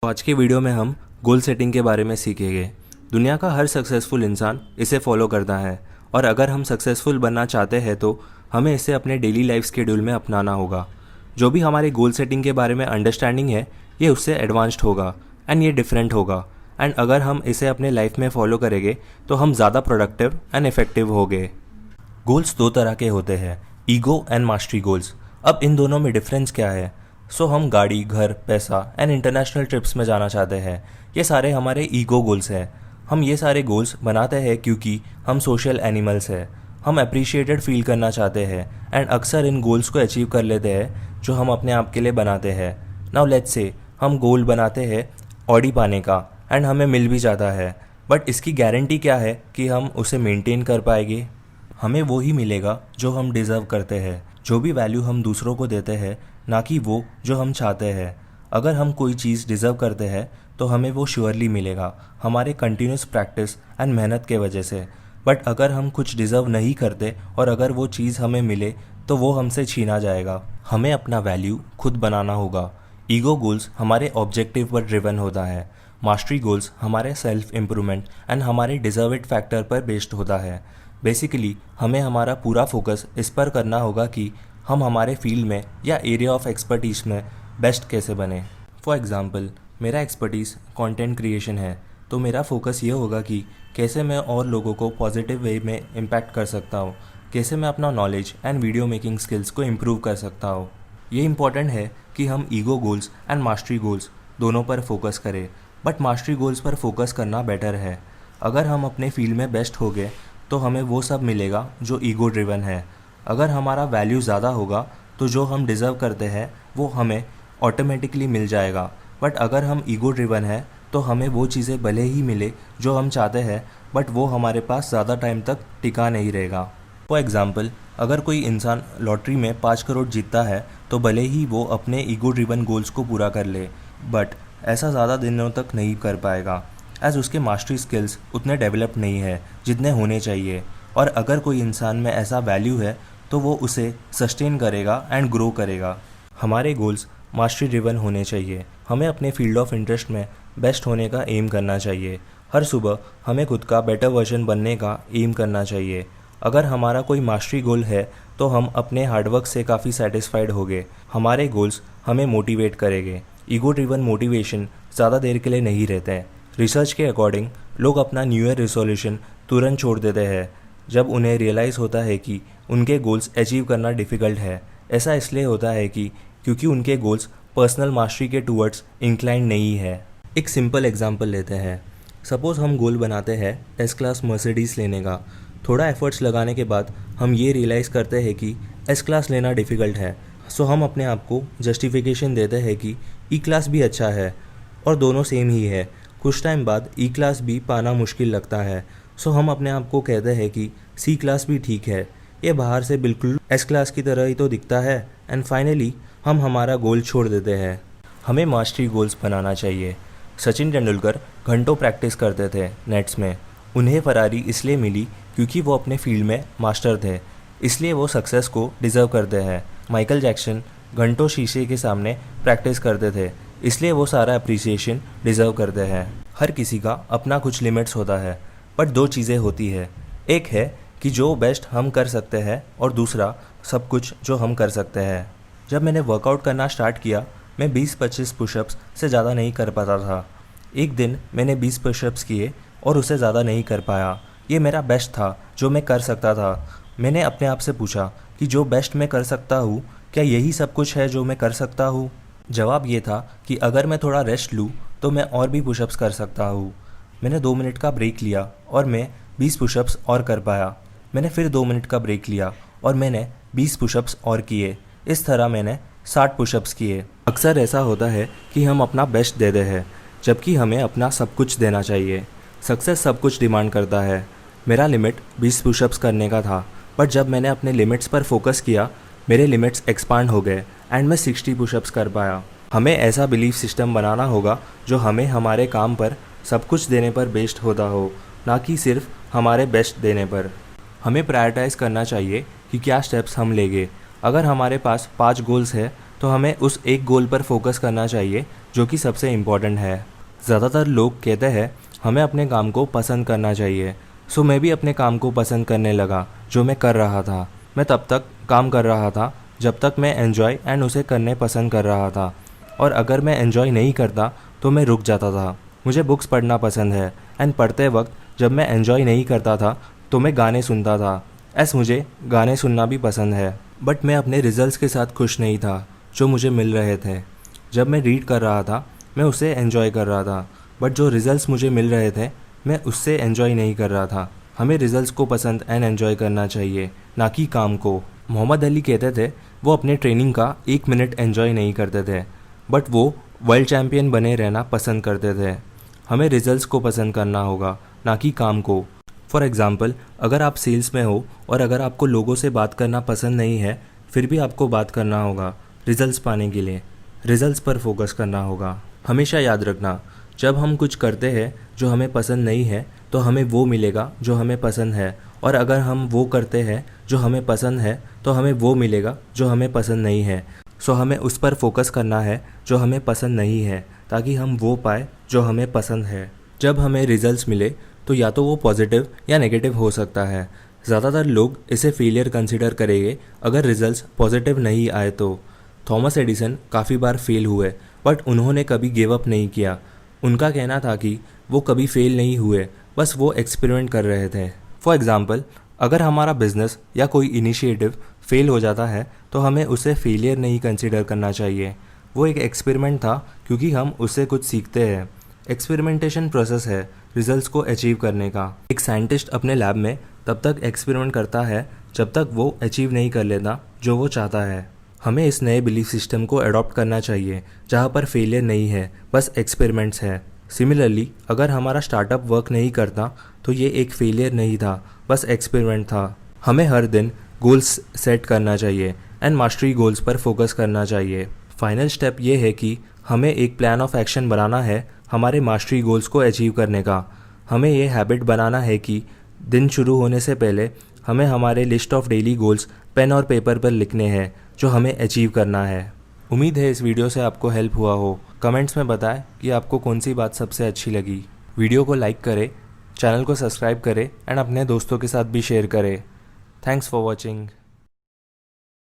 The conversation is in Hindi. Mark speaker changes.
Speaker 1: तो आज के वीडियो में हम गोल सेटिंग के बारे में सीखेंगे। दुनिया का हर सक्सेसफुल इंसान इसे फॉलो करता है और अगर हम सक्सेसफुल बनना चाहते हैं तो हमें इसे अपने डेली लाइफ शेड्यूल में अपनाना होगा। जो भी हमारे गोल सेटिंग के बारे में अंडरस्टैंडिंग है ये उससे एडवांस्ड होगा एंड ये डिफरेंट होगा एंड अगर हम इसे अपने लाइफ में फॉलो करेंगे तो हम ज़्यादा प्रोडक्टिव एंड इफेक्टिव होंगे। गोल्स दो तरह के होते हैं, ईगो एंड मास्टरी गोल्स। अब इन दोनों में डिफरेंस क्या है? हम गाड़ी, घर, पैसा एंड इंटरनेशनल ट्रिप्स में जाना चाहते हैं। ये सारे हमारे ईगो गोल्स हैं। हम ये सारे गोल्स बनाते हैं क्योंकि हम सोशल एनिमल्स हैं। हम अप्रिशिएटेड फील करना चाहते हैं एंड अक्सर इन गोल्स को अचीव कर लेते हैं जो हम अपने आप के लिए बनाते हैं। नाउ लेट्स से हम गोल बनाते हैं ऑडी पाने का एंड हमें मिल भी जाता है, बट इसकी गारंटी क्या है कि हम उसे मेंटेन कर पाएंगे? हमें वो ही मिलेगा जो हम डिज़र्व करते हैं, जो भी वैल्यू हम दूसरों को देते हैं, ना कि वो जो हम चाहते हैं। अगर हम कोई चीज़ डिज़र्व करते हैं तो हमें वो श्योरली मिलेगा हमारे कंटिन्यूस प्रैक्टिस एंड मेहनत के वजह से। बट अगर हम कुछ डिज़र्व नहीं करते और अगर वो चीज़ हमें मिले तो वो हमसे छीना जाएगा। हमें अपना वैल्यू खुद बनाना होगा। ईगो गोल्स हमारे ऑब्जेक्टिव पर ड्रिवन होता है। मास्टरी गोल्स हमारे सेल्फ इम्प्रूवमेंट एंड हमारे डिज़र्वेड फैक्टर पर बेस्ड होता है। बेसिकली हमें हमारा पूरा फोकस इस पर करना होगा कि हम हमारे फील्ड में या एरिया ऑफ एक्सपर्टीज़ में बेस्ट कैसे बने। फॉर एग्ज़ाम्पल, मेरा एक्सपर्टीज़ कंटेंट क्रिएशन है, तो मेरा फोकस ये होगा कि कैसे मैं और लोगों को पॉजिटिव वे में इम्पैक्ट कर सकता हूँ, कैसे मैं अपना knowledge and video making skills को इम्प्रूव कर सकता हूँ। ये इंपॉर्टेंट है कि हम ego goals and mastery goals दोनों पर फोकस करें, बट मास्टरी गोल्स पर फोकस करना बेटर है। अगर हम अपने फील्ड में बेस्ट हो गए तो हमें वो सब मिलेगा जो ईगो ड्रिवन है। अगर हमारा वैल्यू ज़्यादा होगा तो जो हम डिज़र्व करते हैं वो हमें ऑटोमेटिकली मिल जाएगा। बट अगर हम ईगो ड्रिवन है तो हमें वो चीज़ें भले ही मिले जो हम चाहते हैं, बट वो हमारे पास ज़्यादा टाइम तक टिका नहीं रहेगा। फॉर एग्ज़ाम्पल, अगर कोई इंसान लॉटरी में 5 करोड़ जीतता है तो भले ही वो अपने ईगो ड्रिवन गोल्स को पूरा कर ले, बट ऐसा ज़्यादा दिनों तक नहीं कर पाएगा एज उसके मास्टरी स्किल्स उतने डेवलप नहीं है जितने होने चाहिए। और अगर कोई इंसान में ऐसा वैल्यू है तो वो उसे सस्टेन करेगा एंड ग्रो करेगा। हमारे गोल्स मास्टरी ड्रिवन होने चाहिए। हमें अपने फील्ड ऑफ इंटरेस्ट में बेस्ट होने का एम करना चाहिए। हर सुबह हमें खुद का बेटर वर्जन बनने का एम करना चाहिए। अगर हमारा कोई मास्टरी गोल है तो हम अपने हार्डवर्क से काफ़ी सेटिस्फाइड होंगे। हमारे गोल्स हमें मोटिवेट करेंगे। ईगो ड्रिवन मोटिवेशन ज़्यादा देर के लिए नहीं रहते हैं। रिसर्च के अकॉर्डिंग लोग अपना न्यू ईयर रेजोल्यूशन तुरंत छोड़ देते हैं जब उन्हें रियलाइज़ होता है कि उनके गोल्स अचीव करना डिफ़िकल्ट है। ऐसा इसलिए होता है कि क्योंकि उनके गोल्स पर्सनल मास्टरी के टूवर्ड्स इंक्लाइंड नहीं है। एक सिंपल एग्जांपल लेते हैं। सपोज़ हम गोल बनाते हैं एस क्लास मर्सिडीज़ लेने का। थोड़ा एफर्ट्स लगाने के बाद हम ये रियलाइज़ करते हैं कि एस क्लास लेना डिफ़िकल्ट है। हम अपने आप को जस्टिफिकेशन देते हैं कि ई क्लास भी अच्छा है और दोनों सेम ही है। कुछ टाइम बाद ई क्लास भी पाना मुश्किल लगता है, हम अपने आप को कहते हैं कि सी क्लास भी ठीक है, ये बाहर से बिल्कुल एस क्लास की तरह ही तो दिखता है। एंड फाइनली हम हमारा गोल छोड़ देते हैं। हमें मास्टरी गोल्स बनाना चाहिए। सचिन तेंदुलकर घंटों प्रैक्टिस करते थे नेट्स में। उन्हें फरारी इसलिए मिली क्योंकि वो अपने फील्ड में मास्टर थे, इसलिए वो सक्सेस को डिज़र्व करते हैं। माइकल जैक्सन घंटों शीशे के सामने प्रैक्टिस करते थे, इसलिए वो सारा अप्रिसिएशन डिज़र्व करते हैं। हर किसी का अपना कुछ लिमिट्स होता है, बट दो चीज़ें होती है। एक है कि जो बेस्ट हम कर सकते हैं और दूसरा सब कुछ जो हम कर सकते हैं। जब मैंने वर्कआउट करना स्टार्ट किया मैं 20-25 पुशअप्स से ज़्यादा नहीं कर पाता था। एक दिन मैंने 20 पुशअप्स किए और उससे ज़्यादा नहीं कर पाया। ये मेरा बेस्ट था जो मैं कर सकता था। मैंने अपने आप से पूछा कि जो बेस्ट मैं कर सकता हूँ क्या यही सब कुछ है जो मैं कर सकता हूँ? जवाब ये था कि अगर मैं थोड़ा रेस्ट लूँ तो मैं और भी पुशअप्स कर सकता हूँ। मैंने 2 मिनट का ब्रेक लिया और मैं 20 पुशअप्स और कर पाया। मैंने फिर 2 मिनट का ब्रेक लिया और मैंने 20 पुशअप्स और किए। इस तरह मैंने 60 पुशअप्स किए। अक्सर ऐसा होता है कि हम अपना बेस्ट दे दें हैं, जबकि हमें अपना सब कुछ देना चाहिए। सक्सेस सब कुछ डिमांड करता है। मेरा लिमिट 20 पुशअप्स करने का था, बट जब मैंने अपने लिमिट्स पर फोकस किया मेरे लिमिट्स एक्सपांड हो गए एंड मैं 60 पुशअप्स कर पाया। हमें ऐसा बिलीफ सिस्टम बनाना होगा जो हमें हमारे काम पर सब कुछ देने पर बेस्ड होता हो, ना कि सिर्फ हमारे बेस्ट देने पर। हमें प्रायोरिटाइज़ करना चाहिए कि क्या स्टेप्स हम लेंगे। अगर हमारे पास 5 गोल्स है तो हमें उस एक गोल पर फोकस करना चाहिए जो कि सबसे इम्पॉर्टेंट है। ज़्यादातर लोग कहते हैं हमें अपने काम को पसंद करना चाहिए। सो मैं भी अपने काम को पसंद करने लगा जो मैं कर रहा था। मैं तब तक काम कर रहा था जब तक मैं एन्जॉय एंड उसे करने पसंद कर रहा था, और अगर मैं एन्जॉय नहीं करता तो मैं रुक जाता था। मुझे बुक्स पढ़ना पसंद है एंड पढ़ते वक्त जब मैं एन्जॉय नहीं करता था तो मैं गाने सुनता था, ऐसे मुझे गाने सुनना भी पसंद है। बट मैं अपने रिजल्ट्स के साथ खुश नहीं था जो मुझे मिल रहे थे। जब मैं रीड कर रहा था मैं उसे एन्जॉय कर रहा था, बट जो रिजल्ट्स मुझे मिल रहे थे मैं उससे एन्जॉय नहीं कर रहा था। हमें रिजल्ट्स को पसंद एंड एन्जॉय करना चाहिए, ना कि काम को। मोहम्मद अली कहते थे वो अपने ट्रेनिंग का 1 मिनट एन्जॉय नहीं करते थे, बट वो वर्ल्ड चैम्पियन बने रहना पसंद करते थे। हमें रिजल्ट्स को पसंद करना होगा, ना कि काम को। फॉर एग्ज़ाम्पल, अगर आप सेल्स में हो और अगर आपको लोगों से बात करना पसंद नहीं है, फिर भी आपको बात करना होगा रिजल्ट्स पाने के लिए। रिजल्ट्स पर फोकस करना होगा। हमेशा याद रखना, जब हम कुछ करते हैं जो हमें पसंद नहीं है तो हमें वो मिलेगा जो हमें पसंद है, और अगर हम वो करते हैं जो हमें पसंद है तो हमें वो मिलेगा जो हमें पसंद नहीं है। सो हमें उस पर फोकस करना है जो हमें पसंद नहीं है, ताकि हम वो पाए जो हमें पसंद है। जब हमें रिजल्ट्स मिले तो या तो वो पॉजिटिव या नेगेटिव हो सकता है। ज़्यादातर लोग इसे फेलियर कंसिडर करेंगे अगर रिजल्ट्स पॉजिटिव नहीं आए तो। थॉमस एडिसन काफ़ी बार फेल हुए, बट उन्होंने कभी गिव अप नहीं किया। उनका कहना था कि वो कभी फेल नहीं हुए, बस वो एक्सपेरिमेंट कर रहे थे। फॉर एग्ज़ाम्पल, अगर हमारा बिजनेस या कोई इनिशिएटिव फेल हो जाता है तो हमें उसे फेलियर नहीं कंसिडर करना चाहिए। वो एक एक्सपेरिमेंट था, क्योंकि हम उससे कुछ सीखते हैं। एक्सपेरिमेंटेशन प्रोसेस है रिजल्ट्स को अचीव करने का। एक साइंटिस्ट अपने लैब में तब तक एक्सपेरिमेंट करता है जब तक वो अचीव नहीं कर लेता जो वो चाहता है। हमें इस नए बिलीफ सिस्टम को अडॉप्ट करना चाहिए जहाँ पर फेलियर नहीं है, बस एक्सपेरिमेंट्स है। सिमिलरली, अगर हमारा स्टार्टअप वर्क नहीं करता तो ये एक फेलियर नहीं था, बस एक्सपेरिमेंट था। हमें हर दिन गोल्स सेट करना चाहिए एंड मास्टरी गोल्स पर फोकस करना चाहिए। फाइनल स्टेप ये है कि हमें एक प्लान ऑफ एक्शन बनाना है हमारे मास्टरी गोल्स को अचीव करने का। हमें ये हैबिट बनाना है कि दिन शुरू होने से पहले हमें हमारे list of daily goals pen और पेपर पर लिखने हैं जो हमें अचीव करना है। उम्मीद है इस वीडियो से आपको हेल्प हुआ हो। कमेंट्स में बताएं कि आपको कौन सी बात सबसे अच्छी लगी। वीडियो को लाइक करें, चैनल को सब्सक्राइब करें एंड अपने दोस्तों के साथ भी शेयर करें। Thanks for watching.